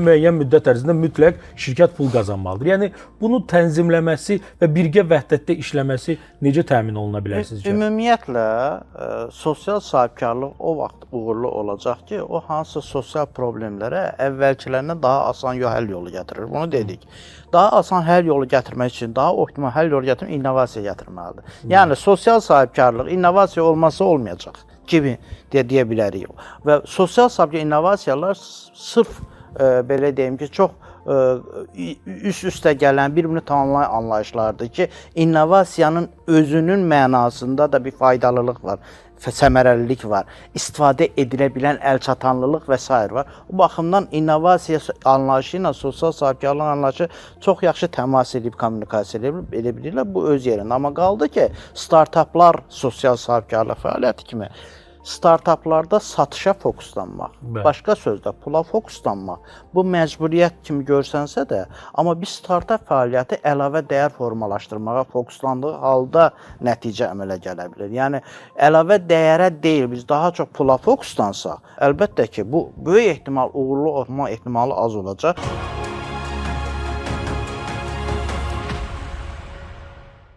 müəyyən müddət ərzində mütləq şirkət pul qazanmalıdır. Yəni bunu tənzimləməsi və birgə vəhdətdə işləməsi necə təmin oluna bilər sizcə? Ümumiyyətlə sosial sahibkarlıq o vaxt uğurlu olacaq ki, o hansısa sosial problemlərə əvvəlkilərindən daha asan həll yolu gətirir. Bunu dedik. Daha asan həll yolu gətirmək üçün, daha optimal həll yolu gətirmək innovasiya gətirməlidir. Yəni sosial sahibkarlıq innovasiya olmasa olmayacaq kimi deyə bilərik. Və sosial sahibkarlıq innovasiyalar sırf belə deyim ki, çox üst-üstə gələn, bir-birini tamamlayan anlayışlardır ki, innovasiyanın özünün mənasında da bir faydalılıq var, səmərəlilik var, istifadə edilə bilən əlçatanlılıq və s. var. Bu baxımdan innovasiya anlayışı ilə sosial sahibkarlıq anlayışı çox yaxşı təmas edib, kommunikasiya edə bilirlər, bu öz yerində. Amma qaldı ki, startaplar sosial sahibkarlıq fəaliyyəti kimi startaplarda satışa fokuslanmaq, başqa sözlə pula fokuslanmaq, bu məcburiyyət kimi görsənsə də, amma bir startap fəaliyyəti əlavə dəyər formalaşdırmağa fokuslandığı halda nəticə əmələ gələ bilər. Yəni, əlavə dəyərə deyil, biz daha çox pula fokuslansaq, əlbəttə ki, bu böyük ehtimal uğurlu olma ehtimalı az olacaq.